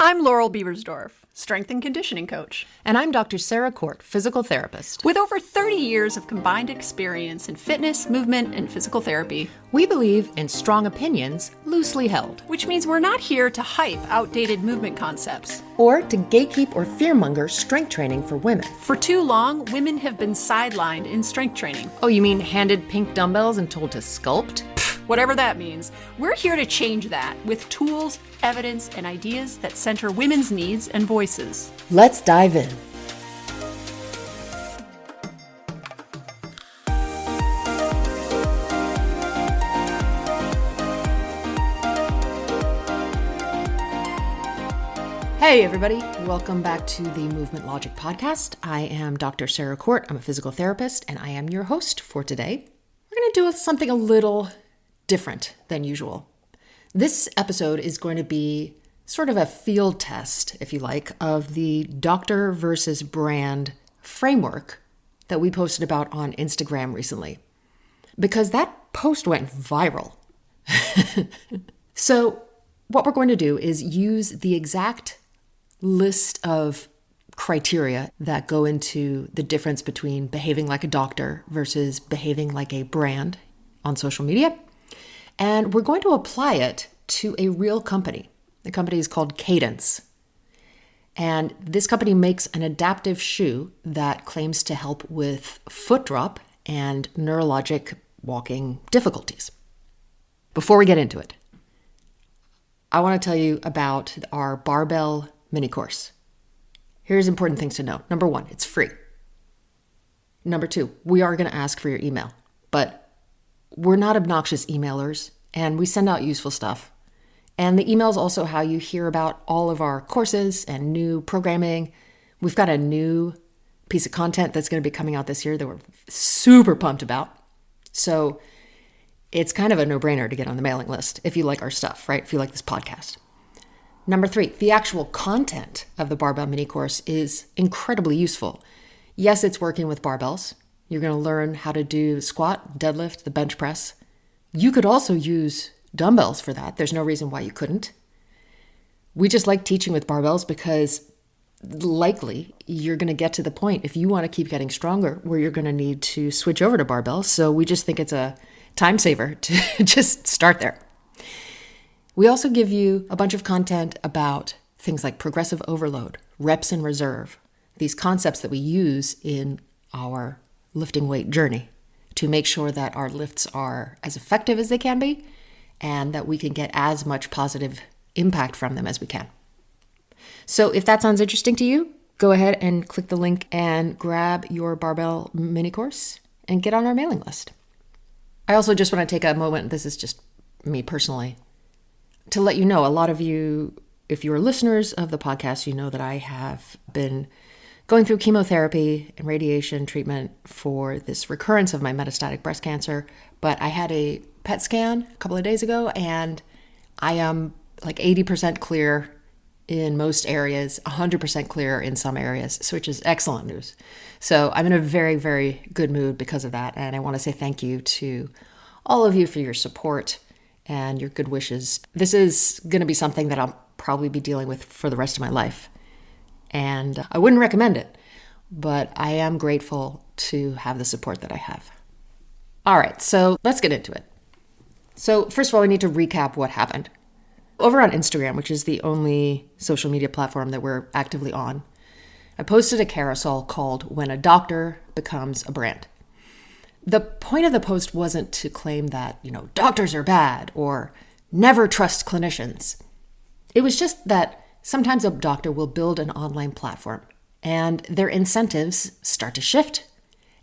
I'm Laurel Biebersdorf, strength and conditioning coach. And I'm Dr. Sarah Court, physical therapist. With over 30 years of combined experience in fitness, movement, and physical therapy, we believe in strong opinions, loosely held. Which means we're not here to hype outdated movement concepts. Or to gatekeep or fearmonger strength training for women. For too long, women have been sidelined in strength training. Oh, you mean handed pink dumbbells and told to sculpt? Whatever that means, we're here to change that with tools, evidence, and ideas that center women's needs and voices. Let's dive in. Hey everybody, welcome back to the Movement Logic Podcast. I am Dr. Sarah Court. I'm a physical therapist and I am your host for today. We're going to do something a little different than usual. This episode is going to be sort of a field test, if you like, of the doctor versus brand framework that we posted about on Instagram recently, because that post went viral. So what we're going to do is use the exact list of criteria that go into the difference between behaving like a doctor versus behaving like a brand on social media. And we're going to apply it to a real company. The company is called Cadence. And this company makes an adaptive shoe that claims to help with foot drop and neurologic walking difficulties. Before we get into it, I want to tell you about our barbell mini course. Here's important things to know. Number one, it's free. Number two, we are going to ask for your email, but we're not obnoxious emailers and we send out useful stuff. And the email is also how you hear about all of our courses and new programming. We've got a new piece of content that's going to be coming out this year that we're super pumped about. So it's kind of a no-brainer to get on the mailing list if you like our stuff, right? If you like this podcast. Number three, the actual content of the Barbell Mini Course is incredibly useful. Yes, it's working with barbells. You're going to learn how to do squat, deadlift, the bench press. You could also use dumbbells for that. There's no reason why you couldn't. We just like teaching with barbells because likely you're going to get to the point, if you want to keep getting stronger, where you're going to need to switch over to barbells. So we just think it's a time saver to just start there. We also give you a bunch of content about things like progressive overload, reps in reserve, these concepts that we use in our lifting weight journey to make sure that our lifts are as effective as they can be and that we can get as much positive impact from them as we can. So if that sounds interesting to you, go ahead and click the link and grab your barbell mini course and get on our mailing list. I also just want to take a moment, this is just me personally, to let you know, a lot of you, if you're listeners of the podcast, you know that I have been going through chemotherapy and radiation treatment for this recurrence of my metastatic breast cancer. But I had a PET scan a couple of days ago and I am like 80% clear in most areas, 100% clear in some areas, which is excellent news. So I'm in a very, very good mood because of that. And I want to say thank you to all of you for your support and your good wishes. This is going to be something that I'll probably be dealing with for the rest of my life. And I wouldn't recommend it, but I am grateful to have the support that I have. All right, so let's get into it. So first of all, we need to recap what happened. Over on Instagram, which is the only social media platform that we're actively on, I posted a carousel called When a Doctor Becomes a Brand. The point of the post wasn't to claim that, doctors are bad or never trust clinicians. It was just that sometimes a doctor will build an online platform and their incentives start to shift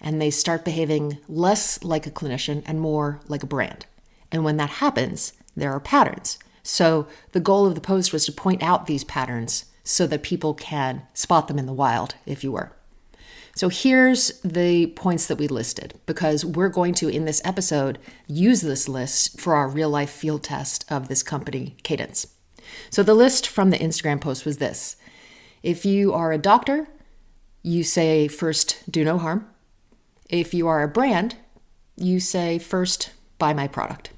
and they start behaving less like a clinician and more like a brand. And when that happens, there are patterns. So the goal of the post was to point out these patterns so that people can spot them in the wild, if you were. So here's the points that we listed, because we're going to, in this episode, use this list for our real life field test of this company, Cadence. So the list from the Instagram post was this. If you are a doctor, you say first, do no harm. If you are a brand, you say first, buy my product.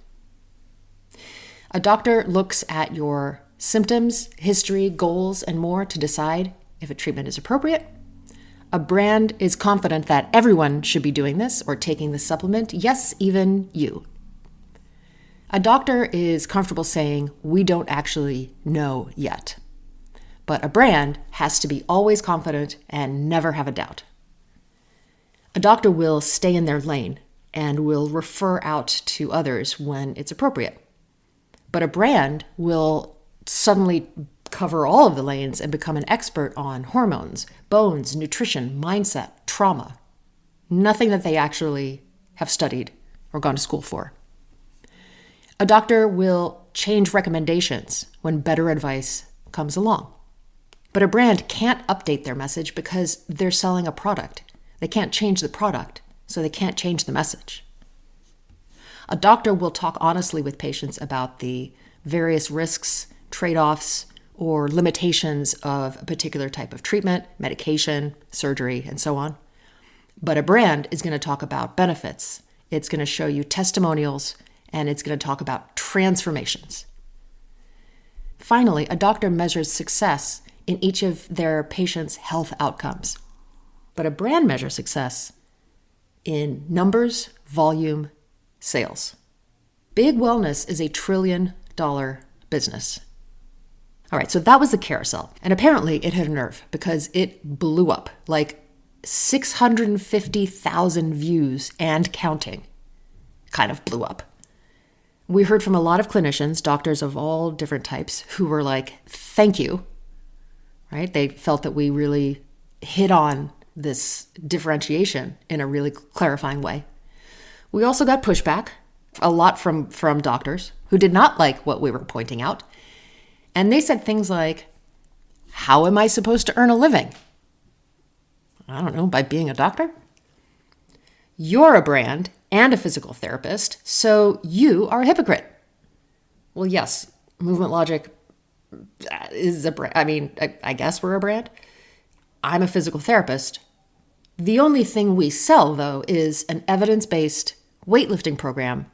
A doctor looks at your symptoms, history, goals, and more to decide if a treatment is appropriate. A brand is confident that everyone should be doing this or taking this supplement, yes, even you. A doctor is comfortable saying, we don't actually know yet. But a brand has to be always confident and never have a doubt. A doctor will stay in their lane and will refer out to others when it's appropriate. But a brand will suddenly cover all of the lanes and become an expert on hormones, bones, nutrition, mindset, trauma. Nothing that they actually have studied or gone to school for. A doctor will change recommendations when better advice comes along. But a brand can't update their message because they're selling a product. They can't change the product, so they can't change the message. A doctor will talk honestly with patients about the various risks, trade-offs, or limitations of a particular type of treatment, medication, surgery, and so on. But a brand is going to talk about benefits. It's going to show you testimonials, and it's going to talk about transformations. Finally, a doctor measures success in each of their patients' health outcomes. But a brand measures success in numbers, volume, sales. Big wellness is $1 trillion business. All right, so that was the carousel. And apparently it hit a nerve because it blew up, like 650,000 views and counting. Kind of blew up. We heard from a lot of clinicians, doctors of all different types, who were like, thank you, right? They felt that we really hit on this differentiation in a really clarifying way. We also got pushback, a lot from doctors who did not like what we were pointing out. And they said things like, how am I supposed to earn a living? I don't know, by being a doctor? You're a brand and a physical therapist, so you are a hypocrite. Well, yes, Movement Logic is a brand. I mean, I guess we're a brand. I'm a physical therapist. The only thing we sell, though, is an evidence-based weightlifting program,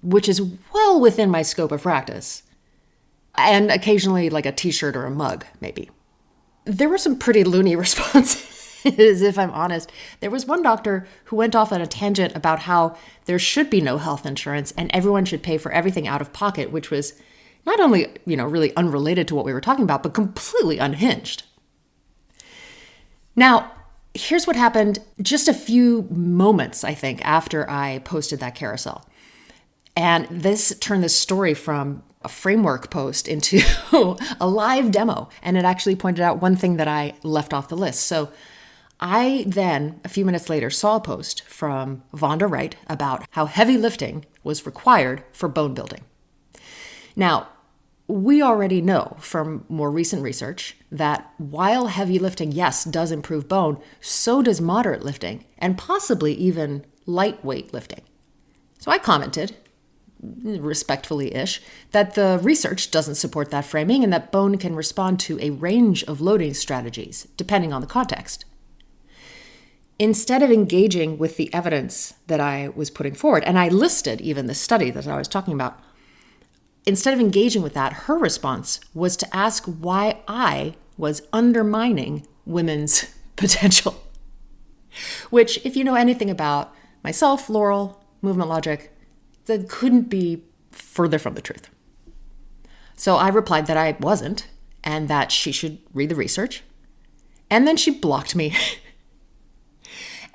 which is well within my scope of practice. And occasionally like a t-shirt or a mug, maybe. There were some pretty loony responses, if I'm honest. There was one doctor who went off on a tangent about how there should be no health insurance and everyone should pay for everything out of pocket, which was not only, really unrelated to what we were talking about, but completely unhinged. Now, here's what happened just a few moments, I think, after I posted that carousel. And this turned this story from a framework post into a live demo. And it actually pointed out one thing that I left off the list. So I then, a few minutes later, saw a post from Vonda Wright about how heavy lifting was required for bone building. Now, we already know from more recent research that while heavy lifting, yes, does improve bone, so does moderate lifting and possibly even lightweight lifting. So I commented, respectfully-ish, that the research doesn't support that framing and that bone can respond to a range of loading strategies, depending on the context. Instead of engaging with the evidence that I was putting forward, and I listed even the study that I was talking about, instead of engaging with that, her response was to ask why I was undermining women's potential. Which, if you know anything about myself, Laurel, Movement Logic, that couldn't be further from the truth. So I replied that I wasn't, and that she should read the research. And then she blocked me.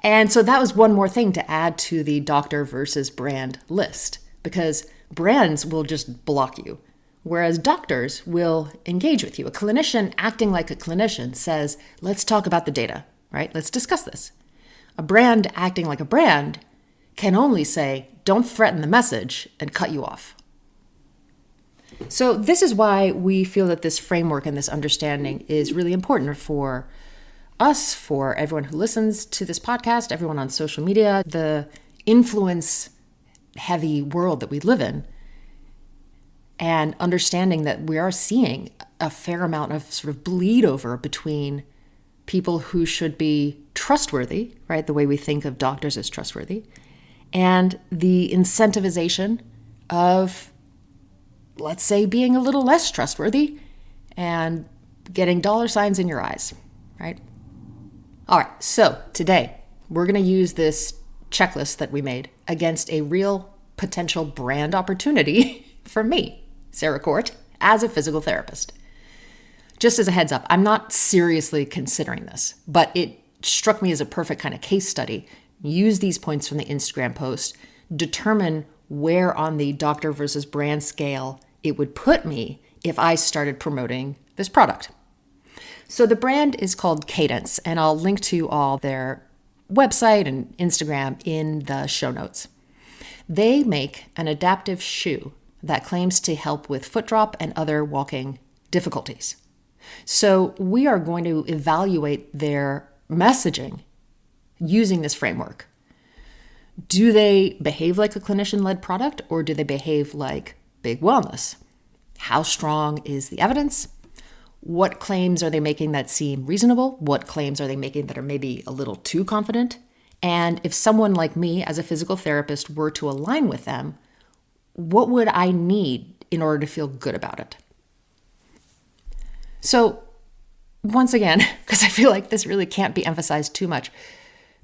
And so that was one more thing to add to the doctor versus brand list, because brands will just block you, whereas doctors will engage with you. A clinician acting like a clinician says, let's talk about the data, right? Let's discuss this. A brand acting like a brand can only say, don't threaten the message, and cut you off. So this is why we feel that this framework and this understanding is really important for us, for everyone who listens to this podcast, everyone on social media, the influence-heavy world that we live in, and understanding that we are seeing a fair amount of sort of bleed over between people who should be trustworthy, right? The way we think of doctors as trustworthy, and the incentivization of, let's say, being a little less trustworthy and getting dollar signs in your eyes, right? All right, so today we're going to use this checklist that we made against a real potential brand opportunity for me, Sarah Court, as a physical therapist. Just as a heads up, I'm not seriously considering this, but it struck me as a perfect kind of case study. Use these points from the Instagram post, determine where on the doctor versus brand scale it would put me if I started promoting this product. So the brand is called Cadence, and I'll link to all their website and Instagram in the show notes. They make an adaptive shoe that claims to help with foot drop and other walking difficulties. So we are going to evaluate their messaging using this framework. Do they behave like a clinician-led product, or do they behave like big wellness? How strong is the evidence? What claims are they making that seem reasonable? What claims are they making that are maybe a little too confident? And if someone like me as a physical therapist were to align with them, what would I need in order to feel good about it? So once again, because I feel like this really can't be emphasized too much,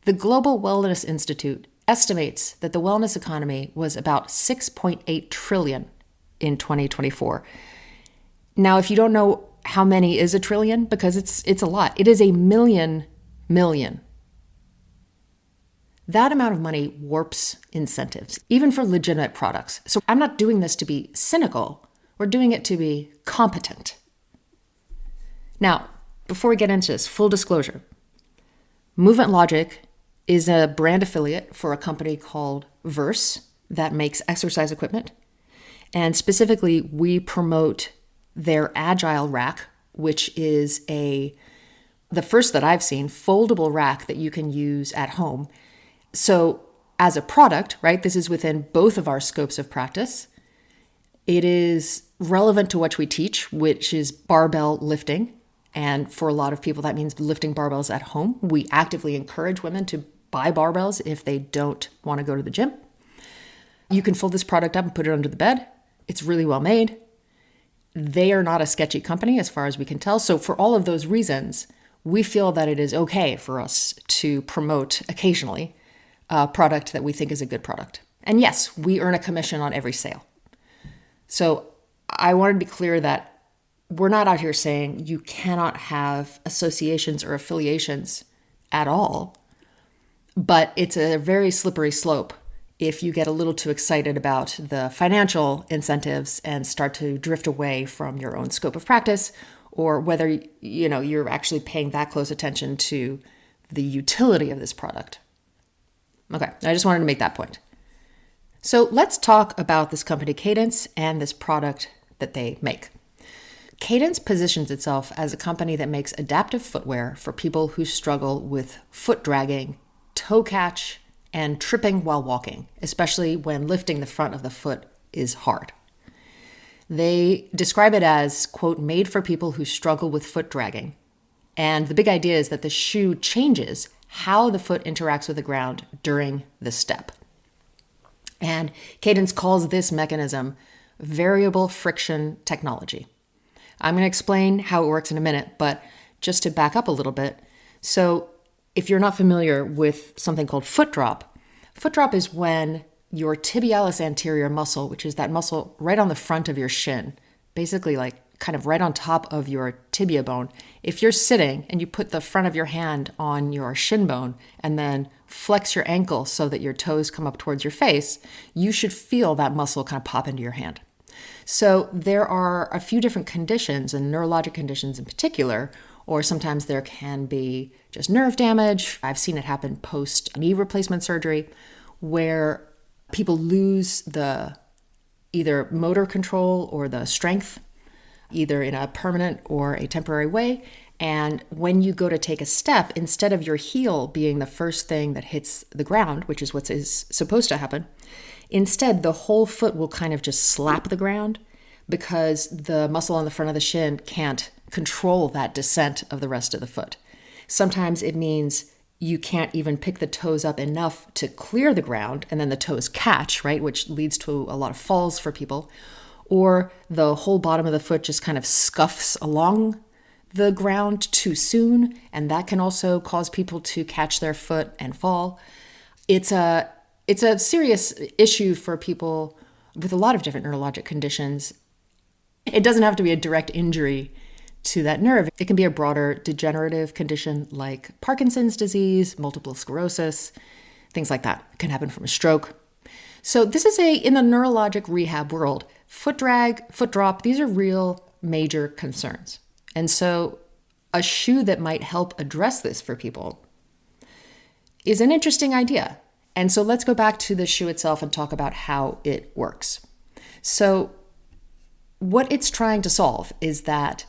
the Global Wellness Institute estimates that the wellness economy was about 6.8 trillion in 2024. Now, if you don't know how many is a trillion, because it's a lot, it is a million. That amount of money warps incentives, even for legitimate products. So I'm not doing this to be cynical. We're doing it to be competent. Now, before we get into this, full disclosure, Movement Logic is a brand affiliate for a company called Verse that makes exercise equipment. And specifically, we promote their Agile rack, which is the first that I've seen, foldable rack that you can use at home. So as a product, right, this is within both of our scopes of practice. It is relevant to what we teach, which is barbell lifting. And for a lot of people, that means lifting barbells at home. We actively encourage women to buy barbells if they don't want to go to the gym. You can fold this product up and put it under the bed. It's really well made. They are not a sketchy company as far as we can tell. So for all of those reasons, we feel that it is okay for us to promote occasionally a product that we think is a good product. And yes, we earn a commission on every sale. So I want to be clear that we're not out here saying you cannot have associations or affiliations at all, but it's a very slippery slope if you get a little too excited about the financial incentives and start to drift away from your own scope of practice, or whether you're actually paying that close attention to the utility of this product. Okay, I just wanted to make that point. So let's talk about this company Cadence and this product that they make. Cadence positions itself as a company that makes adaptive footwear for people who struggle with foot dragging, toe catch, and tripping while walking, especially when lifting the front of the foot is hard. They describe it as, quote, made for people who struggle with foot dragging. And the big idea is that the shoe changes how the foot interacts with the ground during the step. And Cadence calls this mechanism variable friction technology. I'm going to explain how it works in a minute, but just to back up a little bit. So if you're not familiar with something called foot drop is when your tibialis anterior muscle, which is that muscle right on the front of your shin, basically like kind of right on top of your tibia bone. If you're sitting and you put the front of your hand on your shin bone and then flex your ankle so that your toes come up towards your face, you should feel that muscle kind of pop into your hand. So there are a few different conditions, and neurologic conditions in particular, or sometimes there can be just nerve damage. I've seen it happen post knee replacement surgery, where people lose the either motor control or the strength, either in a permanent or a temporary way. And when you go to take a step, instead of your heel being the first thing that hits the ground, which is what is supposed to happen, instead the whole foot will kind of just slap the ground because the muscle on the front of the shin can't control that descent of the rest of the foot. Sometimes it means you can't even pick the toes up enough to clear the ground, and then the toes catch, right, which leads to a lot of falls for people. or the whole bottom of the foot just kind of scuffs along the ground too soon, and that can also cause people to catch their foot and fall. It's a serious issue for people with a lot of different neurologic conditions. It doesn't have to be a direct injury to that nerve. It can be a broader degenerative condition like Parkinson's disease, multiple sclerosis, things like that. It can happen from a stroke. So this is in the neurologic rehab world, foot drag, foot drop, these are real major concerns. And so a shoe that might help address this for people is an interesting idea. And so let's go back to the shoe itself and talk about how it works. So what it's trying to solve is that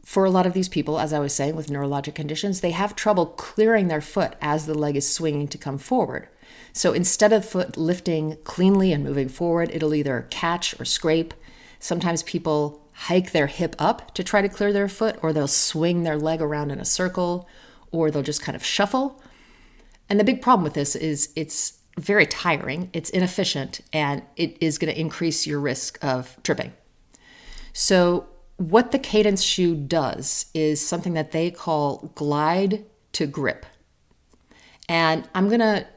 for a lot of these people, as I was saying, with neurologic conditions, they have trouble clearing their foot as the leg is swinging to come forward. So instead of the foot lifting cleanly and moving forward, it'll either catch or scrape. Sometimes people hike their hip up to try to clear their foot, or they'll swing their leg around in a circle, or they'll just kind of shuffle. And the big problem with this is it's very tiring, it's inefficient, and it is going to increase your risk of tripping. So what the Cadence shoe does is something that they call glide to grip. And I'm going to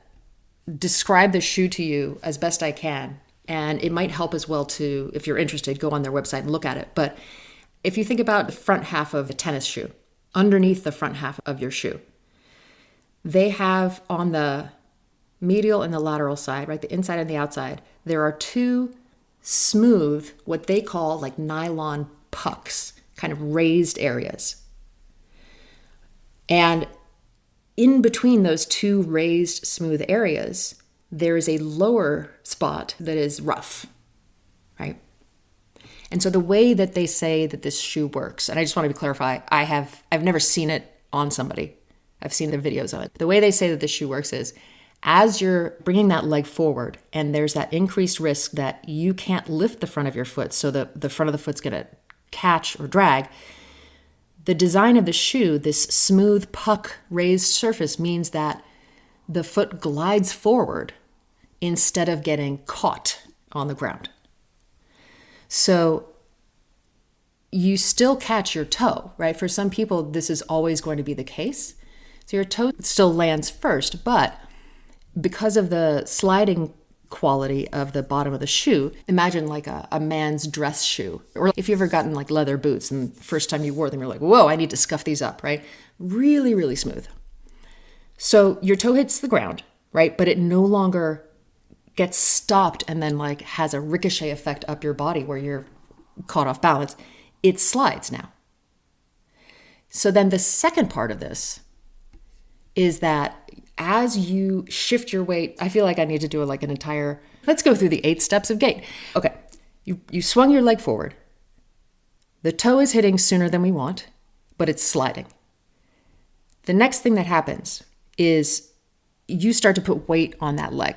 describe the shoe to you as best I can. And it might help as well to, if you're interested, go on their website and look at it. But if you think about the front half of a tennis shoe, underneath the front half of your shoe, they have on the medial and the lateral side, right, the inside and the outside, there are two smooth, what they call like nylon pucks, kind of raised areas. And in between those two raised smooth areas, there is a lower spot that is rough, right? And so the way that they say that this shoe works, and I just want to clarify, I've never seen it on somebody. I've seen the videos of it. The way they say that this shoe works is as you're bringing that leg forward and there's that increased risk that you can't lift the front of your foot, so the front of the foot's going to catch or drag, the design of the shoe, this smooth puck raised surface, means that the foot glides forward instead of getting caught on the ground. So you still catch your toe, right? For some people, this is always going to be the case. So your toe still lands first, but because of the sliding quality of the bottom of the shoe, imagine like a man's dress shoe. Or if you've ever gotten like leather boots and the first time you wore them, you're like, whoa, I need to scuff these up, right? Really, really smooth. So your toe hits the ground, right? But it no longer gets stopped and then like has a ricochet effect up your body where you're caught off balance. It slides now. So then the second part of this is that as you shift your weight, I feel like I need to do like an entire, let's go through the 8 steps of gait. Okay, you swung your leg forward. The toe is hitting sooner than we want, but it's sliding. The next thing that happens is you start to put weight on that leg,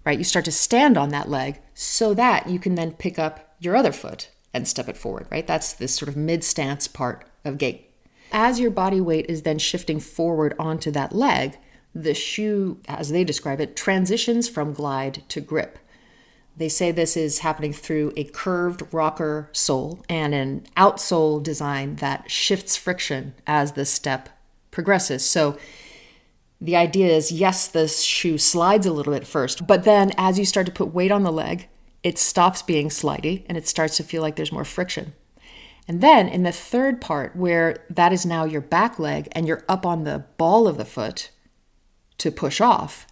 right? You start to stand on that leg so that you can then pick up your other foot and step it forward, right? That's this sort of mid-stance part of gait. As your body weight is then shifting forward onto that leg, the shoe, as they describe it, transitions from glide to grip. They say this is happening through a curved rocker sole and an outsole design that shifts friction as the step progresses. So the idea is, yes, the shoe slides a little bit first, but then as you start to put weight on the leg, it stops being slidey and it starts to feel like there's more friction. And then in the third part, where that is now your back leg and you're up on the ball of the foot to push off,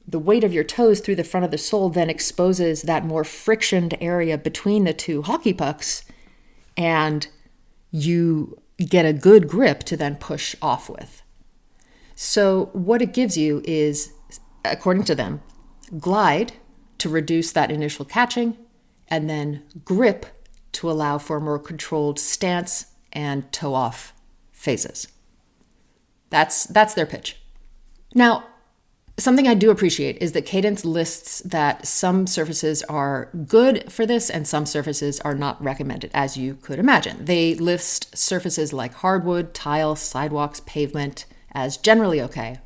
the weight of your toes through the front of the sole then exposes that more frictioned area between the two hockey pucks, and you get a good grip to then push off with. So what it gives you is, according to them, glide to reduce that initial catching, and then grip to allow for a more controlled stance and toe-off phases. That's their pitch. Now, something I do appreciate is that Cadence lists that some surfaces are good for this and some surfaces are not recommended, as you could imagine. They list surfaces like hardwood, tile, sidewalks, pavement as generally okay.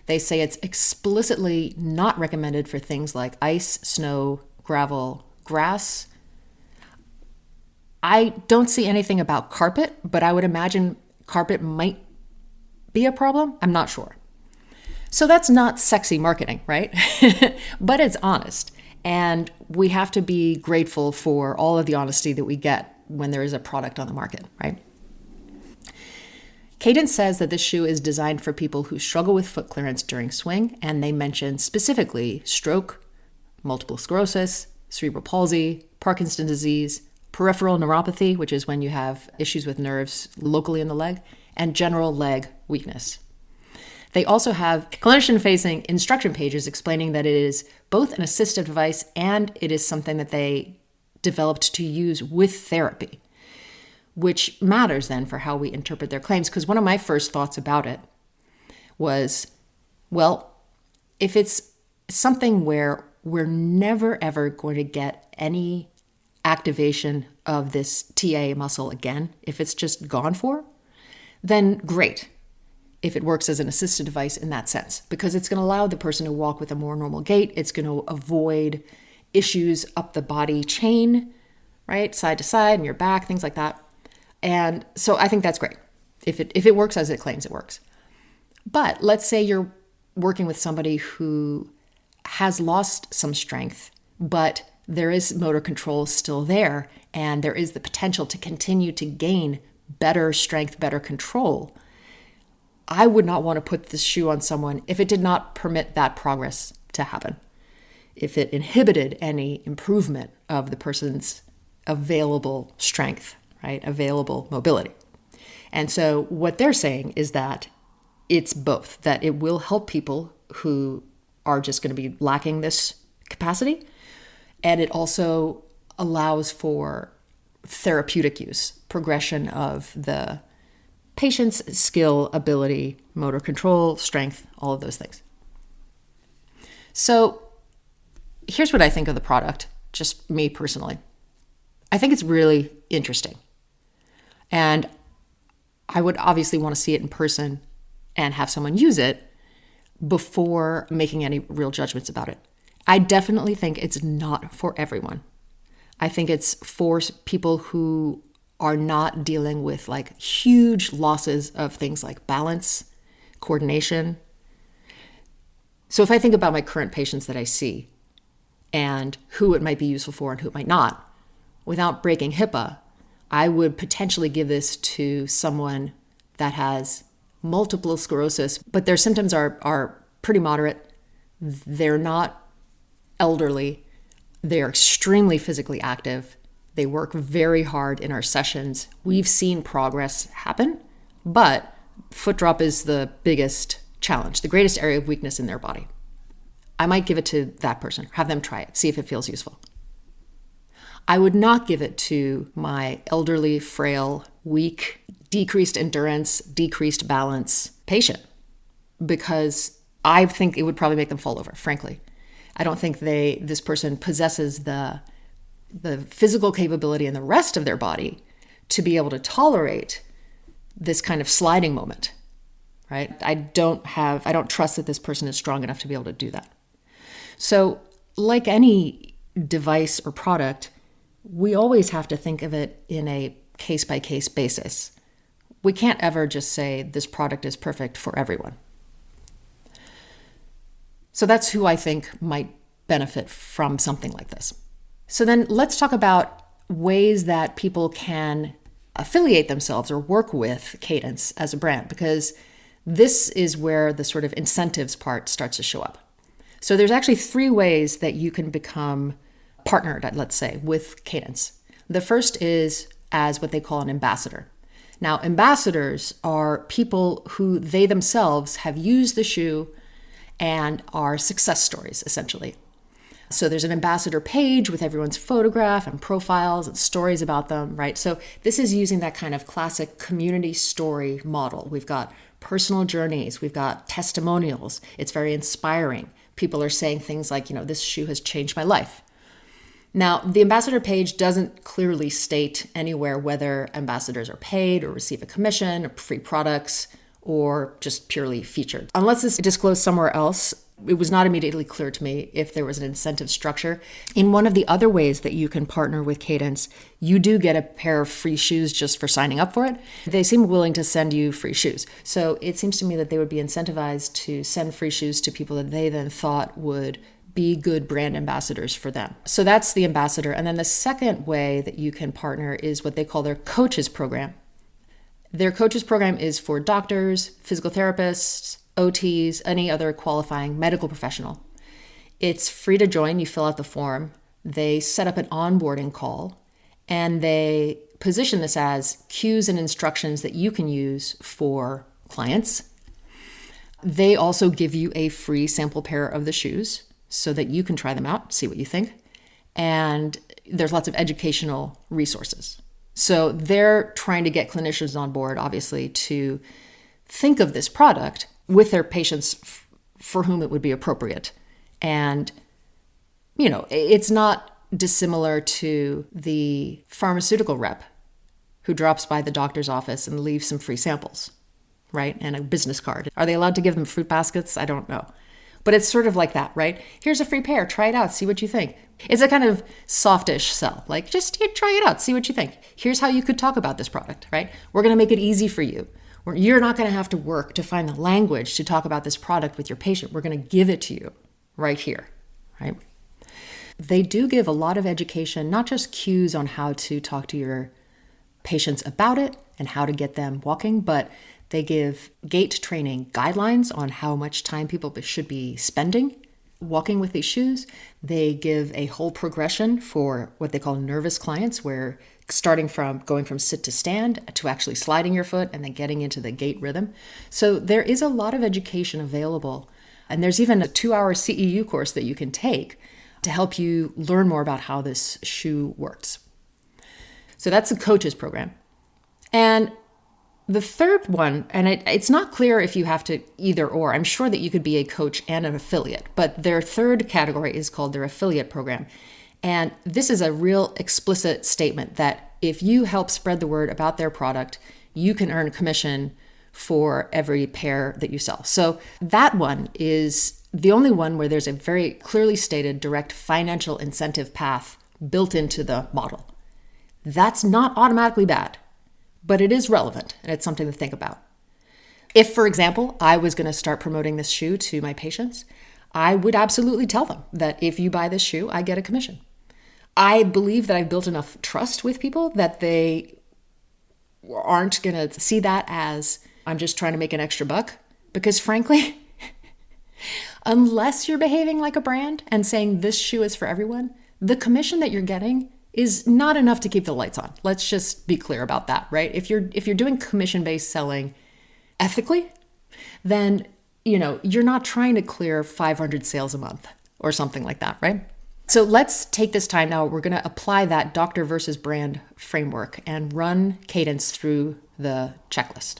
They say it's explicitly not recommended for things like ice, snow, gravel, grass. I don't see anything about carpet, but I would imagine carpet might be a problem. I'm not sure. So that's not sexy marketing, right? But it's honest. And we have to be grateful for all of the honesty that we get when there is a product on the market, right? Cadence says that this shoe is designed for people who struggle with foot clearance during swing, and they mention specifically stroke, multiple sclerosis, cerebral palsy, Parkinson's disease, peripheral neuropathy, which is when you have issues with nerves locally in the leg, and general leg weakness. They also have clinician-facing instruction pages explaining that it is both an assistive device and it is something that they developed to use with therapy, which matters then for how we interpret their claims. Because one of my first thoughts about it was, well, if it's something where we're never ever going to get any activation of this TA muscle again, if it's just gone for, then great. If it works as an assistive device in that sense, because it's going to allow the person to walk with a more normal gait. It's going to avoid issues up the body chain, right? Side to side and your back, things like that. And so I think that's great. If it works as it claims it works. But let's say you're working with somebody who has lost some strength, but there is motor control still there, and there is the potential to continue to gain better strength, better control. I would not want to put this shoe on someone if it did not permit that progress to happen, if it inhibited any improvement of the person's available strength, right? Available mobility. And so what they're saying is that it's both, that it will help people who are just going to be lacking this capacity, and it also allows for therapeutic use, progression of the patient's skill, ability, motor control, strength, all of those things. So here's what I think of the product, just me personally. I think it's really interesting. And I would obviously want to see it in person and have someone use it before making any real judgments about it. I definitely think it's not for everyone. I think it's for people who are not dealing with like huge losses of things like balance, coordination. So if I think about my current patients that I see and who it might be useful for and who it might not, without breaking HIPAA, I would potentially give this to someone that has multiple sclerosis, but their symptoms are pretty moderate. They're not elderly. They are extremely physically active. They work very hard in our sessions. We've seen progress happen, but foot drop is the biggest challenge, the greatest area of weakness in their body. I might give it to that person, have them try it, see if it feels useful. I would not give it to my elderly, frail, weak, decreased endurance, decreased balance patient, because I think it would probably make them fall over, frankly. I don't think this person possesses the physical capability in the rest of their body to be able to tolerate this kind of sliding moment, right? I don't trust that this person is strong enough to be able to do that. So like any device or product, we always have to think of it in a case-by-case basis. We can't ever just say this product is perfect for everyone. So that's who I think might benefit from something like this. So then let's talk about ways that people can affiliate themselves or work with Cadence as a brand, because this is where the sort of incentives part starts to show up. So there's actually 3 ways that you can become partnered, let's say, with Cadence. The first is as what they call an ambassador. Now, ambassadors are people who they themselves have used the shoe and are success stories, essentially. So there's an ambassador page with everyone's photograph and profiles and stories about them, right? So this is using that kind of classic community story model. We've got personal journeys, we've got testimonials. It's very inspiring. People are saying things like, this shoe has changed my life. Now, the ambassador page doesn't clearly state anywhere whether ambassadors are paid or receive a commission or free products or just purely featured. Unless it's disclosed somewhere else, It was not immediately clear to me if there was an incentive structure. In one of the other ways that you can partner with Cadence, you do get a pair of free shoes just for signing up for it. They seem willing to send you free shoes. So it seems to me that they would be incentivized to send free shoes to people that they then thought would be good brand ambassadors for them. So that's the ambassador. And then the second way that you can partner is what they call their coaches program. Their coaches program is for doctors, physical therapists, OTs, any other qualifying medical professional. It's free to join. You fill out the form. They set up an onboarding call, and they position this as cues and instructions that you can use for clients. They also give you a free sample pair of the shoes so that you can try them out, see what you think. And there's lots of educational resources. So they're trying to get clinicians on board, obviously, to think of this product with their patients for whom it would be appropriate. And, it's not dissimilar to the pharmaceutical rep who drops by the doctor's office and leaves some free samples, right? And a business card. Are they allowed to give them fruit baskets? I don't know. But it's sort of like that, right? Here's a free pair. Try it out. See what you think. It's a kind of softish sell. Like, just try it out. See what you think. Here's how you could talk about this product, right? We're going to make it easy for you. You're not going to have to work to find the language to talk about this product with your patient. We're going to give it to you right here, right? They do give a lot of education, not just cues on how to talk to your patients about it and how to get them walking, but they give gait training guidelines on how much time people should be spending walking with these shoes. They give a whole progression for what they call nervous clients, where starting from going from sit to stand to actually sliding your foot and then getting into the gait rhythm. So there is a lot of education available. And there's even a 2-hour CEU course that you can take to help you learn more about how this shoe works. So that's the coaches program. And the third one, and it's not clear if you have to either or. I'm sure that you could be a coach and an affiliate, but their third category is called their affiliate program. And this is a real explicit statement that if you help spread the word about their product, you can earn commission for every pair that you sell. So that one is the only one where there's a very clearly stated direct financial incentive path built into the model. That's not automatically bad, but it is relevant and it's something to think about. If, for example, I was going to start promoting this shoe to my patients, I would absolutely tell them that if you buy this shoe, I get a commission. I believe that I've built enough trust with people that they aren't going to see that as I'm just trying to make an extra buck. Because frankly, unless you're behaving like a brand and saying this shoe is for everyone, the commission that you're getting is not enough to keep the lights on. Let's just be clear about that, right? If you're doing commission-based selling ethically, then you're not trying to clear 500 sales a month or something like that, right? So let's take this time now. We're going to apply that doctor versus brand framework and run Cadence through the checklist.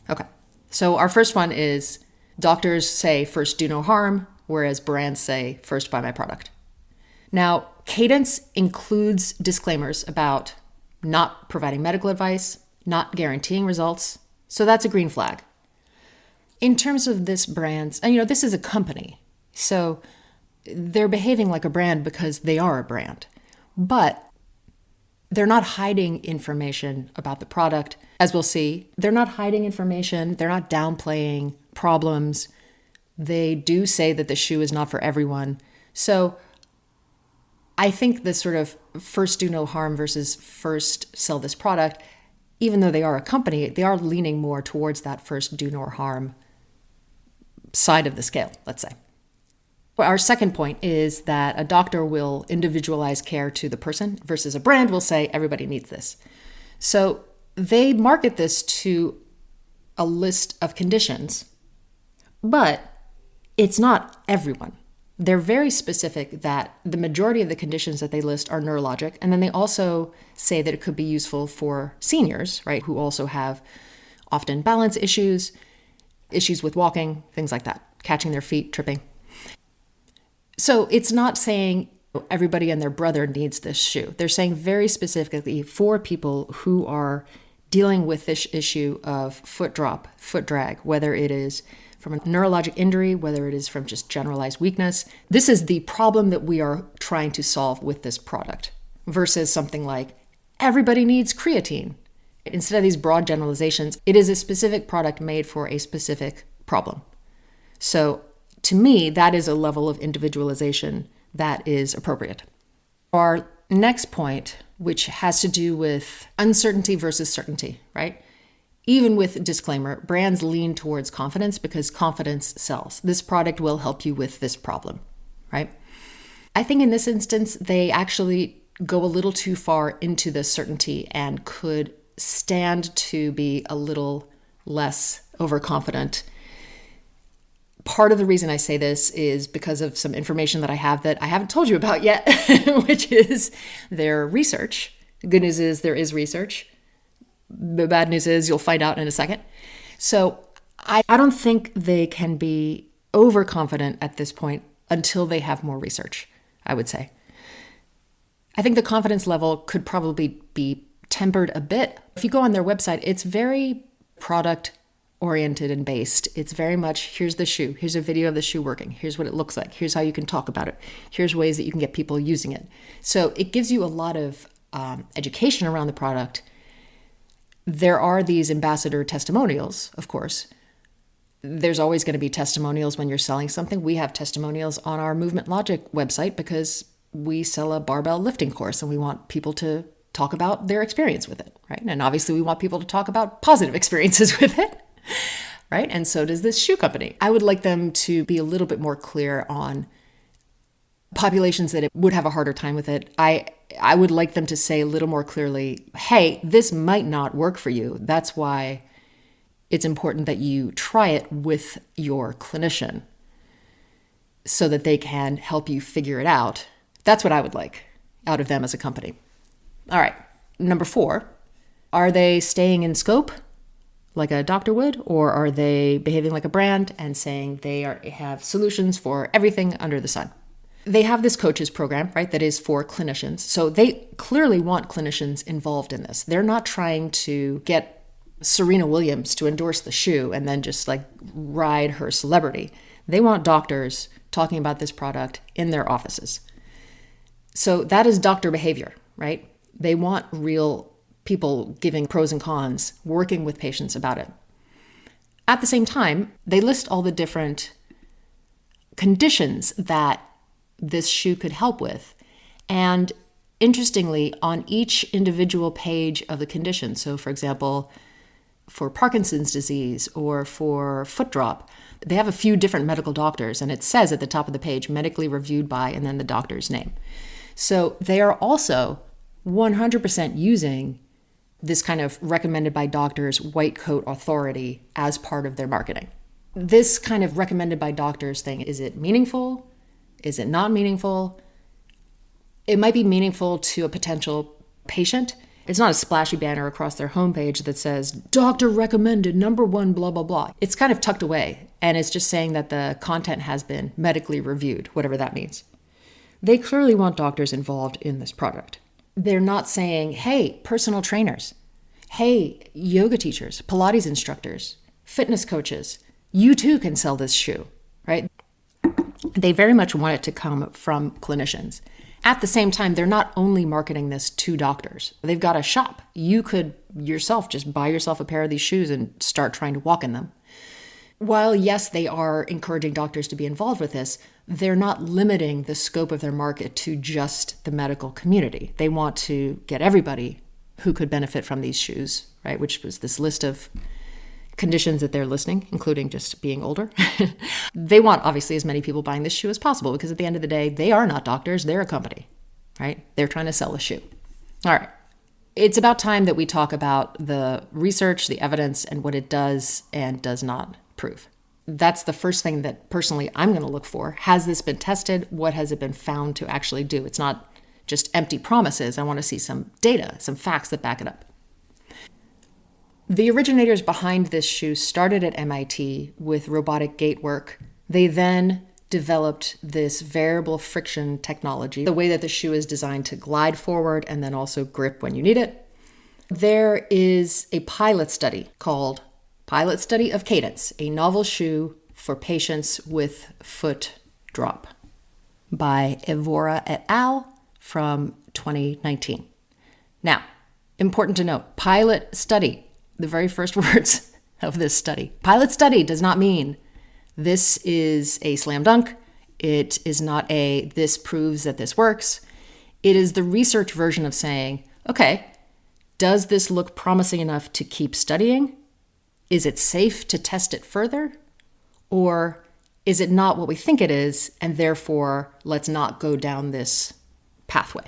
Okay. So our first one is doctors say first do no harm, whereas brands say first buy my product. Now, Cadence includes disclaimers about not providing medical advice, not guaranteeing results. So that's a green flag. In terms of this brand's, and this is a company, so they're behaving like a brand because they are a brand, but they're not hiding information about the product. As we'll see, they're not hiding information. They're not downplaying problems. They do say that the shoe is not for everyone. So I think this sort of first do no harm versus first sell this product, even though they are a company, they are leaning more towards that first do no harm side of the scale, let's say. Our second point is that a doctor will individualize care to the person versus a brand will say everybody needs this. So they market this to a list of conditions, but it's not everyone. They're very specific that the majority of the conditions that they list are neurologic. And then they also say that it could be useful for seniors, right, who also have often balance issues with walking, things like that, catching their feet, tripping. So it's not saying everybody and their brother needs this shoe. They're saying very specifically for people who are dealing with this issue of foot drop, foot drag, whether it is from a neurologic injury, whether it is from just generalized weakness. This is the problem that we are trying to solve with this product versus something like everybody needs creatine. Instead of these broad generalizations, it is a specific product made for a specific problem. So to me, that is a level of individualization that is appropriate. Our next point, which has to do with uncertainty versus certainty, right? Even with disclaimer, brands lean towards confidence because confidence sells. This product will help you with this problem, right? I think in this instance, they actually go a little too far into the certainty and could stand to be a little less overconfident. Part of the reason I say this is because of some information that I have that I haven't told you about yet, which is their research. The good news is there is research. The bad news is you'll find out in a second. So I don't think they can be overconfident at this point until they have more research, I would say. I think the confidence level could probably be tempered a bit. If you go on their website, it's very product oriented and based. It's very much, here's the shoe. Here's a video of the shoe working. Here's what it looks like. Here's how you can talk about it. Here's ways that you can get people using it. So it gives you a lot of education around the product. There are these ambassador testimonials, of course. There's always going to be testimonials when you're selling something. We have testimonials on our Movement Logic website because we sell a barbell lifting course and we want people to talk about their experience with it, right? And obviously we want people to talk about positive experiences with it, right? And so does this shoe company. I would like them to be a little bit more clear on populations that would have a harder time with it. I would like them to say a little more clearly, hey, this might not work for you. That's why it's important that you try it with your clinician so that they can help you figure it out. That's what I would like out of them as a company. All right, number 4, are they staying in scope like a doctor would, or are they behaving like a brand and saying they have solutions for everything under the sun? They have this coaches program, right, that is for clinicians. So they clearly want clinicians involved in this. They're not trying to get Serena Williams to endorse the shoe and then just like ride her celebrity. They want doctors talking about this product in their offices. So that is doctor behavior, right? They want real people giving pros and cons, working with patients about it. At the same time, they list all the different conditions that this shoe could help with. And interestingly, on each individual page of the condition, so for example, for Parkinson's disease or for foot drop, they have a few different medical doctors, and it says at the top of the page, medically reviewed by, and then the doctor's name. So they are also 100% using this kind of recommended by doctors white coat authority as part of their marketing. This kind of recommended by doctors thing, is it meaningful? Is it not meaningful? It might be meaningful to a potential patient. It's not a splashy banner across their homepage that says, doctor recommended #1, blah, blah, blah. It's kind of tucked away, and it's just saying that the content has been medically reviewed, whatever that means. They clearly want doctors involved in this product. They're not saying, hey, personal trainers, hey, yoga teachers, Pilates instructors, fitness coaches, you too can sell this shoe, right? They very much want it to come from clinicians. At the same time, they're not only marketing this to doctors. They've got a shop. You could yourself just buy yourself a pair of these shoes and start trying to walk in them. While, yes, they are encouraging doctors to be involved with this, they're not limiting the scope of their market to just the medical community. They want to get everybody who could benefit from these shoes, right? Which was this list of conditions that they're listing, including just being older. They want, obviously, as many people buying this shoe as possible, because at the end of the day, they are not doctors, they're a company, right? They're trying to sell a shoe. All right. It's about time that we talk about the research, the evidence, and what it does and does not prove. That's the first thing that personally I'm going to look for. Has this been tested? What has it been found to actually do? It's not just empty promises. I want to see some data, some facts that back it up. The originators behind this shoe started at MIT with robotic gait work. They then developed this variable friction technology, the way that the shoe is designed to glide forward and then also grip when you need it. There is a pilot study called Pilot Study of Cadence, a novel shoe for patients with foot drop by Evora et al. From 2019. Now, important to note, pilot study, the very first words of this study. Pilot study does not mean this is a slam dunk. It is not a this proves that this works. It is the research version of saying, okay, does this look promising enough to keep studying? Is it safe to test it further? Or is it not what we think it is, and therefore let's not go down this pathway?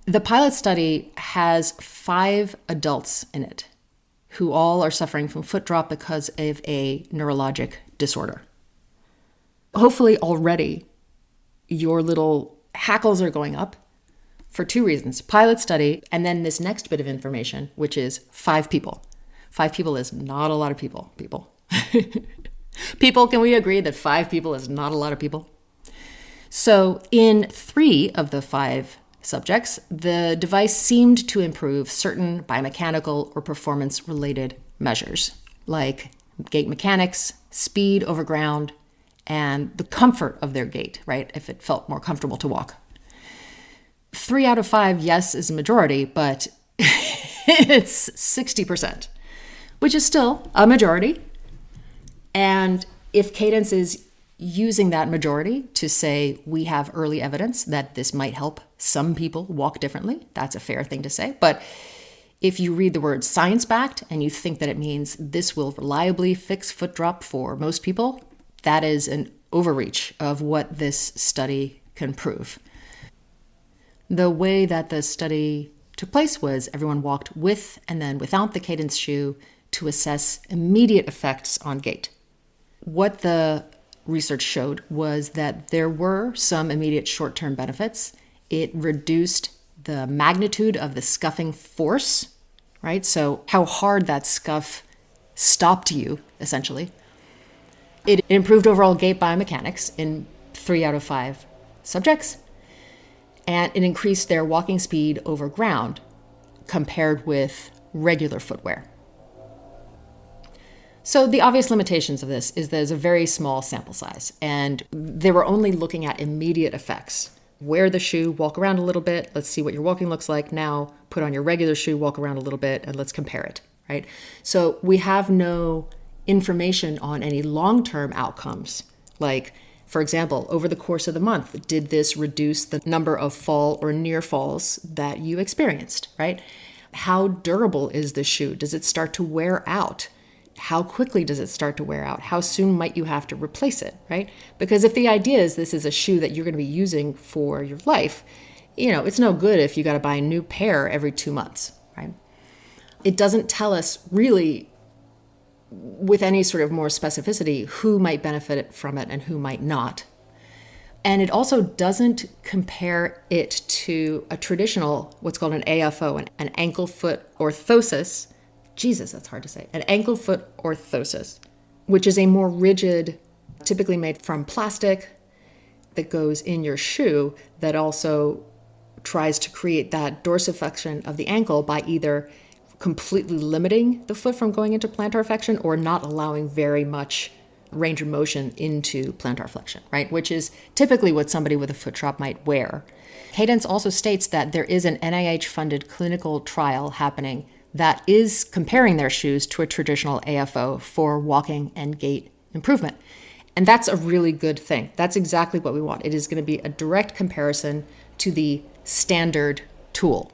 The pilot study has 5 adults in it who all are suffering from foot drop because of a neurologic disorder. Hopefully already your little hackles are going up for 2 reasons. Pilot study, and then this next bit of information, which is 5 people. 5 people is not a lot of people. People, can we agree that 5 people is not a lot of people? So in 3 of the 5 subjects, the device seemed to improve certain biomechanical or performance-related measures, like gait mechanics, speed over ground, and the comfort of their gait, right? If it felt more comfortable to walk. 3 out of 5, yes, is a majority, but it's 60%, which is still a majority. And if Cadence is using that majority to say we have early evidence that this might help some people walk differently, that's a fair thing to say. But if you read the word science-backed and you think that it means this will reliably fix foot drop for most people, that is an overreach of what this study can prove. The way that the study took place was everyone walked with and then without the Cadence shoe to assess immediate effects on gait. What the research showed was that there were some immediate short-term benefits. It reduced the magnitude of the scuffing force, right? So how hard that scuff stopped you, essentially. It improved overall gait biomechanics in 3 out of 5 subjects, and it increased their walking speed over ground compared with regular footwear. So the obvious limitations of this is there's a very small sample size, and they were only looking at immediate effects. Wear the shoe, walk around a little bit, let's see what your walking looks like. Now put on your regular shoe, walk around a little bit, and let's compare it, right? So we have no information on any long-term outcomes. Like, for example, over the course of the month, did this reduce the number of fall or near falls that you experienced, right? How durable is the shoe? Does it start to wear out? How quickly does it start to wear out? How soon might you have to replace it, right? Because if the idea is this is a shoe that you're going to be using for your life, it's no good if you got to buy a new pair every 2 months, right? It doesn't tell us really with any sort of more specificity who might benefit from it and who might not. And it also doesn't compare it to a traditional, what's called an AFO, an ankle foot orthosis. Jesus, that's hard to say. An ankle foot orthosis, which is a more rigid, typically made from plastic that goes in your shoe that also tries to create that dorsiflexion of the ankle by either completely limiting the foot from going into plantar flexion or not allowing very much range of motion into plantar flexion, right? Which is typically what somebody with a foot drop might wear. Cadence also states that there is an NIH-funded clinical trial happening that is comparing their shoes to a traditional AFO for walking and gait improvement. And that's a really good thing. That's exactly what we want. It is going to be a direct comparison to the standard tool.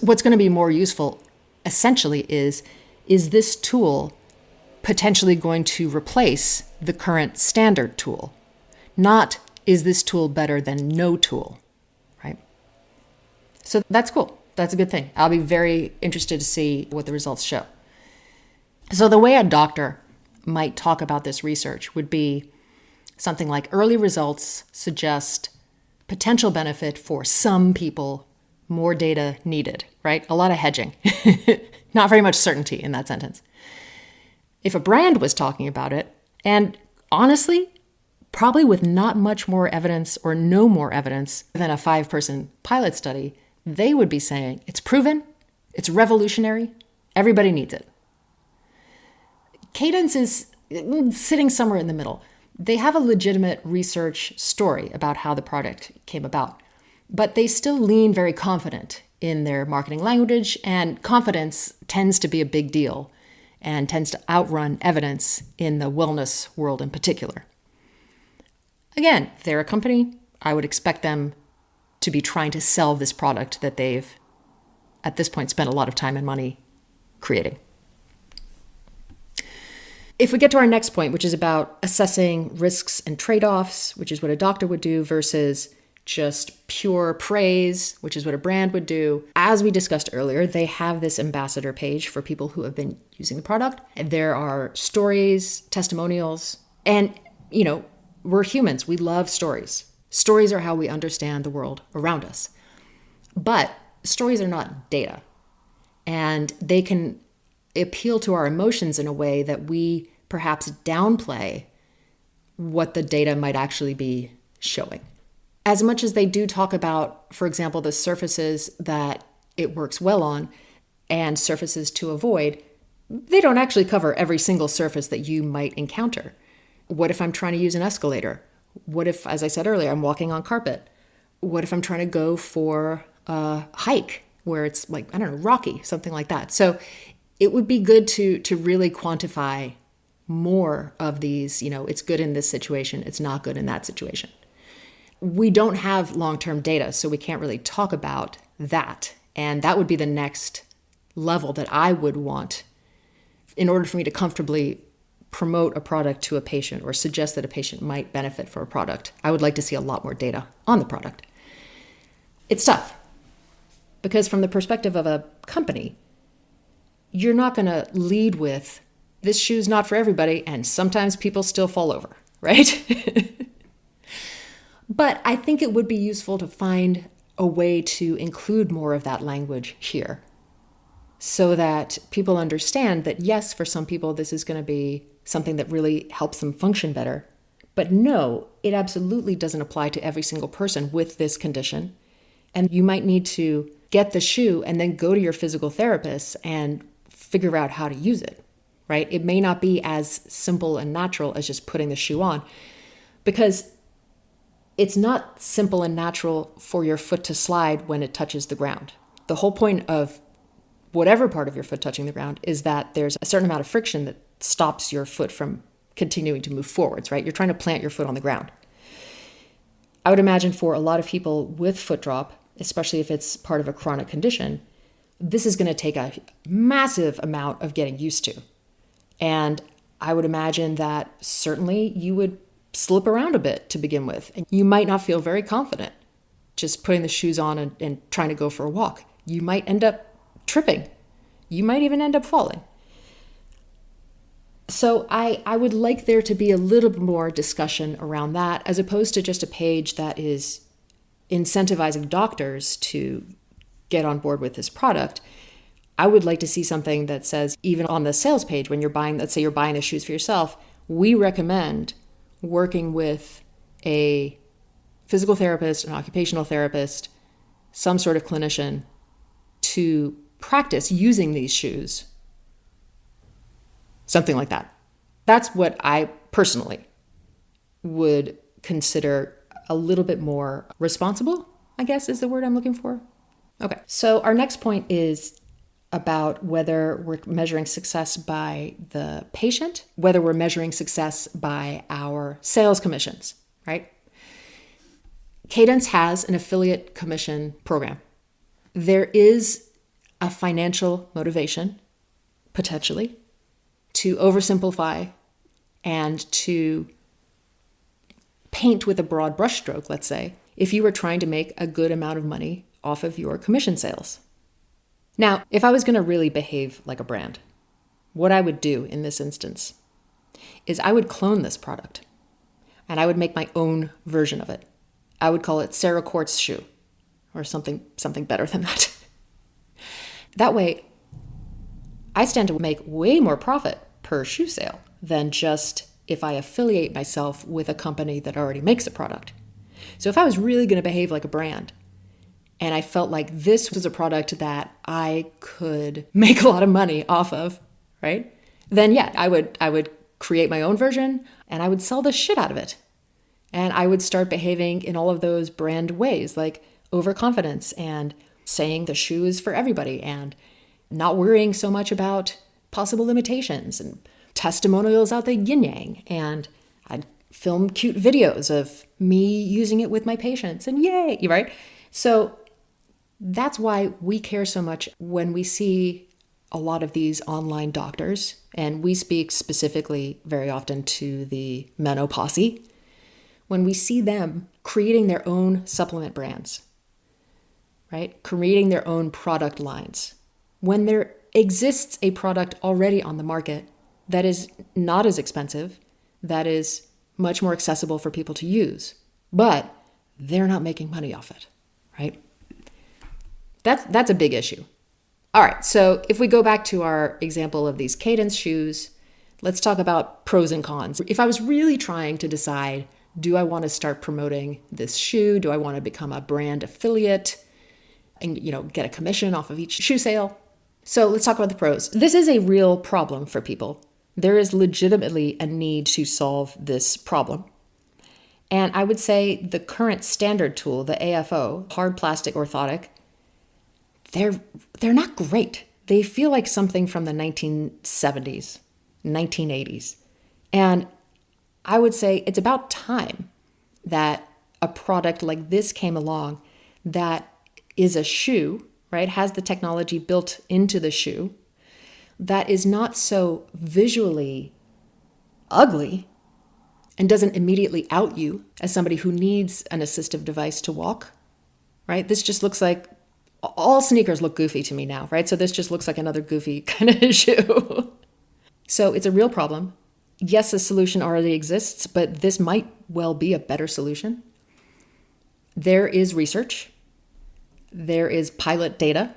What's going to be more useful, essentially, is this tool potentially going to replace the current standard tool? Not, is this tool better than no tool, right? So that's cool. That's a good thing. I'll be very interested to see what the results show. So the way a doctor might talk about this research would be something like early results suggest potential benefit for some people, more data needed, right? A lot of hedging, not very much certainty in that sentence. If a brand was talking about it, and honestly, probably with not much more evidence or no more evidence than a 5-person pilot study, they would be saying, it's proven, it's revolutionary, everybody needs it. Cadence is sitting somewhere in the middle. They have a legitimate research story about how the product came about, but they still lean very confident in their marketing language, and confidence tends to be a big deal and tends to outrun evidence in the wellness world in particular. Again, they're a company. I would expect them to be trying to sell this product that they've, at this point, spent a lot of time and money creating. If we get to our next point, which is about assessing risks and trade-offs, which is what a doctor would do, versus just pure praise, which is what a brand would do. As we discussed earlier, they have this ambassador page for people who have been using the product. And there are stories, testimonials, and, we're humans. We love stories. Stories are how we understand the world around us. But stories are not data. And they can appeal to our emotions in a way that we perhaps downplay what the data might actually be showing. As much as they do talk about, for example, the surfaces that it works well on and surfaces to avoid, they don't actually cover every single surface that you might encounter. What if I'm trying to use an escalator? What if, as I said earlier, I'm walking on carpet? What if I'm trying to go for a hike where it's like, rocky, something like that? So it would be good to really quantify more of these, it's good in this situation, it's not good in that situation. We don't have long-term data, so we can't really talk about that. And that would be the next level that I would want in order for me to comfortably promote a product to a patient or suggest that a patient might benefit from a product. I would like to see a lot more data on the product. It's tough because from the perspective of a company, you're not going to lead with, this shoe's not for everybody, and sometimes people still fall over, right? But I think it would be useful to find a way to include more of that language here so that people understand that, yes, for some people, this is going to be something that really helps them function better. But no, it absolutely doesn't apply to every single person with this condition. And you might need to get the shoe and then go to your physical therapist and figure out how to use it, right? It may not be as simple and natural as just putting the shoe on, because it's not simple and natural for your foot to slide when it touches the ground. The whole point of whatever part of your foot touching the ground is that there's a certain amount of friction that stops your foot from continuing to move forwards, right? You're trying to plant your foot on the ground. I would imagine for a lot of people with foot drop, especially if it's part of a chronic condition, this is going to take a massive amount of getting used to. And I would imagine that certainly you would slip around a bit to begin with. And you might not feel very confident just putting the shoes on and trying to go for a walk. You might end up tripping. You might even end up falling. So I would like there to be a little bit more discussion around that, as opposed to just a page that is incentivizing doctors to get on board with this product. I would like to see something that says, even on the sales page, when you're buying, let's say you're buying the shoes for yourself, we recommend working with a physical therapist, an occupational therapist, some sort of clinician to practice using these shoes. Something like that. That's what I personally would consider a little bit more responsible, I guess is the word I'm looking for. Okay, so our next point is about whether we're measuring success by the patient, whether we're measuring success by our sales commissions, right? Cadence has an affiliate commission program. There is a financial motivation, potentially, to oversimplify and to paint with a broad brushstroke, let's say, if you were trying to make a good amount of money off of your commission sales. Now, if I was going to really behave like a brand, what I would do in this instance is I would clone this product and I would make my own version of it. I would call it Sarah Quartz shoe or something better than that. That way, I stand to make way more profit per shoe sale than just if I affiliate myself with a company that already makes a product. So if I was really going to behave like a brand, and I felt like this was a product that I could make a lot of money off of, right? then yeah, I would create my own version and I would sell the shit out of it. And I would start behaving in all of those brand ways, like overconfidence and saying the shoe is for everybody and not worrying so much about possible limitations and testimonials out the yin yang. And I'd film cute videos of me using it with my patients and yay, right? So that's why we care so much when we see a lot of these online doctors, and we speak specifically very often to the menopause, when we see them creating their own supplement brands, right? Creating their own product lines. When there exists a product already on the market that is not as expensive, that is much more accessible for people to use, but they're not making money off it, right? That's a big issue. All right, so if we go back to our example of these Cadence shoes, let's talk about pros and cons. If I was really trying to decide, do I want to start promoting this shoe? Do I want to become a brand affiliate and, get a commission off of each shoe sale? So let's talk about the pros. This is a real problem for people. There is legitimately a need to solve this problem. And I would say the current standard tool, the AFO, hard plastic orthotic, they're not great. They feel like something from the 1970s, 1980s. And I would say it's about time that a product like this came along that is a shoe, right? Has the technology built into the shoe that is not so visually ugly and doesn't immediately out you as somebody who needs an assistive device to walk, right? This just looks like, all sneakers look goofy to me now, right? So this just looks like another goofy kind of shoe. So it's a real problem. Yes, a solution already exists, but this might well be a better solution. There is research, there is pilot data,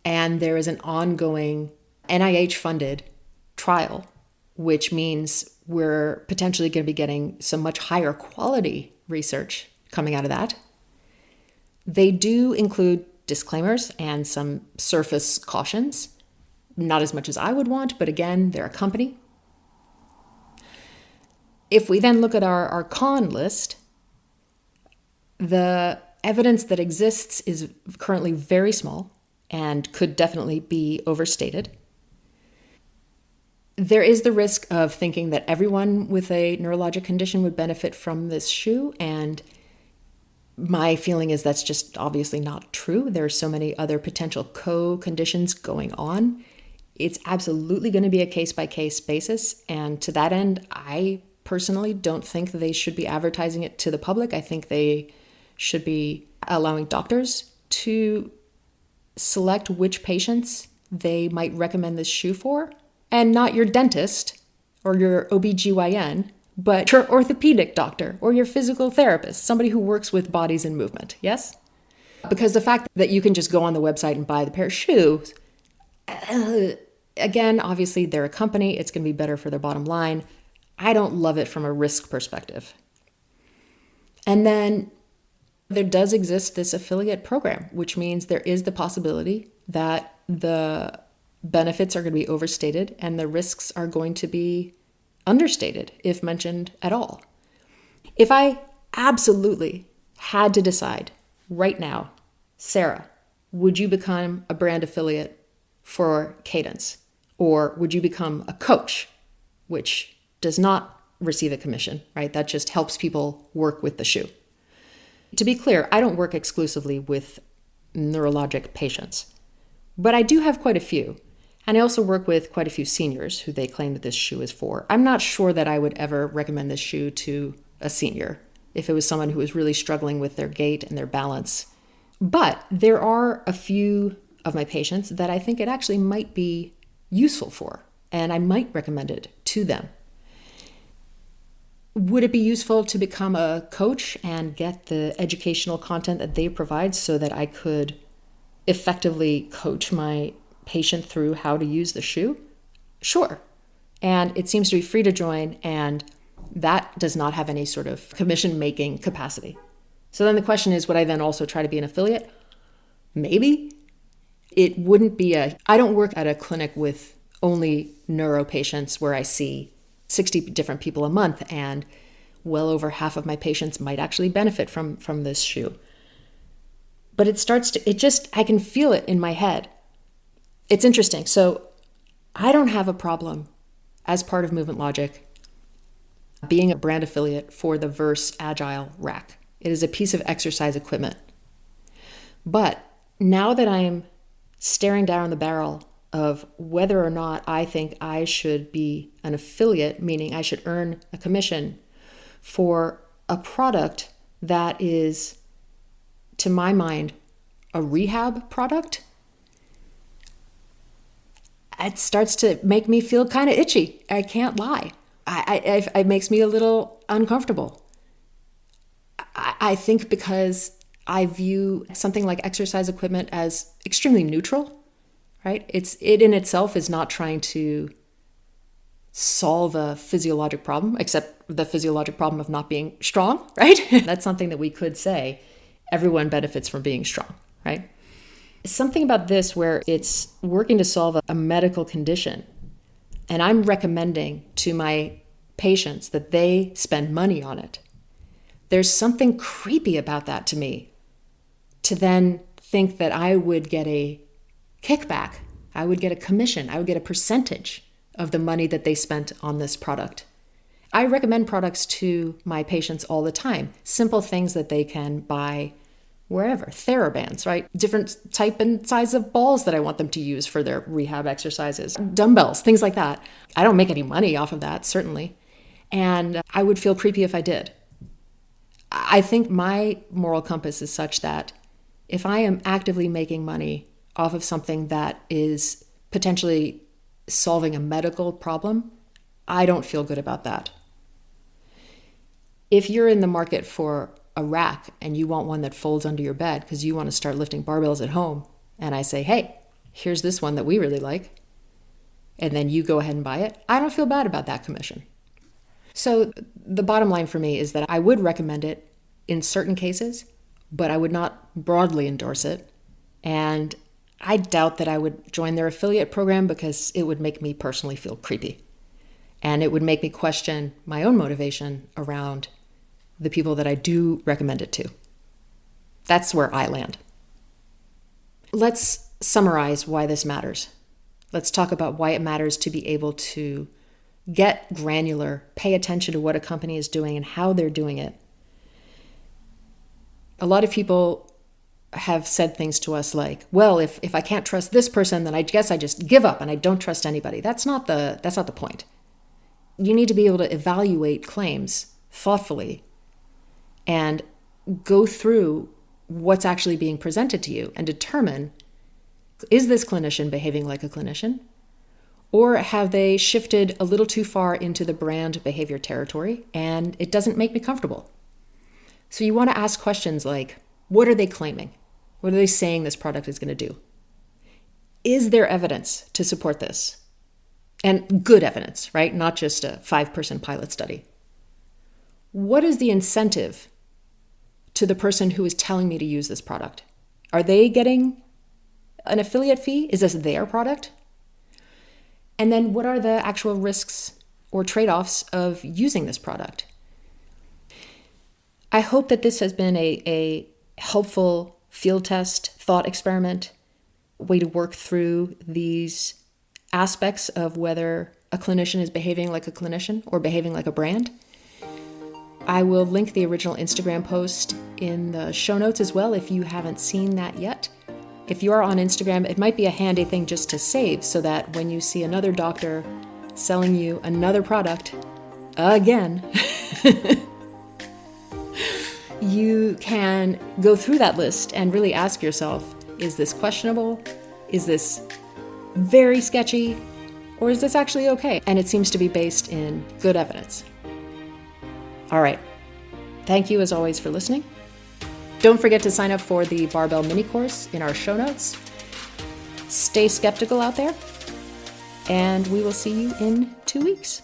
and there is an ongoing NIH-funded trial, which means we're potentially going to be getting some much higher quality research coming out of that. They do include disclaimers and some surface cautions, not as much as I would want, but again, they're a company. If we then look at our con list, the evidence that exists is currently very small and could definitely be overstated. There is the risk of thinking that everyone with a neurologic condition would benefit from this shoe, and my feeling is that's just obviously not true. There are so many other potential co-conditions going on. It's absolutely going to be a case-by-case basis, and to that end, I personally don't think they should be advertising it to the public. I think they should be allowing doctors to select which patients they might recommend this shoe for, and not your dentist or your OBGYN, but your orthopedic doctor or your physical therapist, somebody who works with bodies in movement, yes? Because the fact that you can just go on the website and buy the pair of shoes, again, obviously they're a company, it's going to be better for their bottom line. I don't love it from a risk perspective. And then there does exist this affiliate program, which means there is the possibility that the benefits are going to be overstated and the risks are going to be understated if mentioned at all. If I absolutely had to decide right now, Sarah, would you become a brand affiliate for Cadence? Or would you become a coach, which does not receive a commission, right? That just helps people work with the shoe. To be clear, I don't work exclusively with neurologic patients, but I do have quite a few. And I also work with quite a few seniors who they claim that this shoe is for. I'm not sure that I would ever recommend this shoe to a senior if it was someone who was really struggling with their gait and their balance. But there are a few of my patients that I think it actually might be useful for, and I might recommend it to them. Would it be useful to become a coach and get the educational content that they provide so that I could effectively coach my patient through how to use the shoe? Sure. And it seems to be free to join, and that does not have any sort of commission-making capacity. So then the question is, would I then also try to be an affiliate? Maybe. It wouldn't be I don't work at a clinic with only neuro patients where I see 60 different people a month, and well over half of my patients might actually benefit from this shoe. But I can feel it in my head. It's interesting. So I don't have a problem as part of Movement Logic being a brand affiliate for the Verse Agile rack. It is a piece of exercise equipment. But now that I'm staring down the barrel of whether or not I think I should be an affiliate, meaning I should earn a commission for a product that is, to my mind, a rehab product, it starts to make me feel kind of itchy. I can't lie. It makes me a little uncomfortable. I think because I view something like exercise equipment as extremely neutral, right? It in itself is not trying to solve a physiologic problem, except the physiologic problem of not being strong, right? That's something that we could say everyone benefits from being strong, right? Something about this where it's working to solve a medical condition, and I'm recommending to my patients that they spend money on it. There's something creepy about that to me, to then think that I would get a kickback, I would get a commission, I would get a percentage of the money that they spent on this product. I recommend products to my patients all the time, simple things that they can buy wherever, TheraBands, right? Different type and size of balls that I want them to use for their rehab exercises, dumbbells, things like that. I don't make any money off of that, certainly. And I would feel creepy if I did. I think my moral compass is such that if I am actively making money off of something that is potentially solving a medical problem, I don't feel good about that. If you're in the market for a rack and you want one that folds under your bed because you want to start lifting barbells at home, and I say, hey, here's this one that we really like, and then you go ahead and buy it, I don't feel bad about that commission. So the bottom line for me is that I would recommend it in certain cases, but I would not broadly endorse it. And I doubt that I would join their affiliate program because it would make me personally feel creepy. And it would make me question my own motivation around the people that I do recommend it to. That's where I land. Let's summarize why this matters. Let's talk about why it matters to be able to get granular, pay attention to what a company is doing and how they're doing it. A lot of people have said things to us like, well, if I can't trust this person, then I guess I just give up and I don't trust anybody. That's not the point. You need to be able to evaluate claims thoughtfully and go through what's actually being presented to you and determine, is this clinician behaving like a clinician? Or have they shifted a little too far into the brand behavior territory and it doesn't make me comfortable? So you want to ask questions like, what are they claiming? What are they saying this product is going to do? Is there evidence to support this? And good evidence, right? Not just a 5-person pilot study. What is the incentive to the person who is telling me to use this product? Are they getting an affiliate fee? Is this their product? And then what are the actual risks or trade-offs of using this product? I hope that this has been a helpful field test, thought experiment, way to work through these aspects of whether a clinician is behaving like a clinician or behaving like a brand. I will link the original Instagram post in the show notes as well if you haven't seen that yet. If you are on Instagram, it might be a handy thing just to save so that when you see another doctor selling you another product again, you can go through that list and really ask yourself, is this questionable? Is this very sketchy? Or is this actually okay? And it seems to be based in good evidence. All right. Thank you as always for listening. Don't forget to sign up for the Barbell Mini Course in our show notes. Stay skeptical out there, and we will see you in 2 weeks.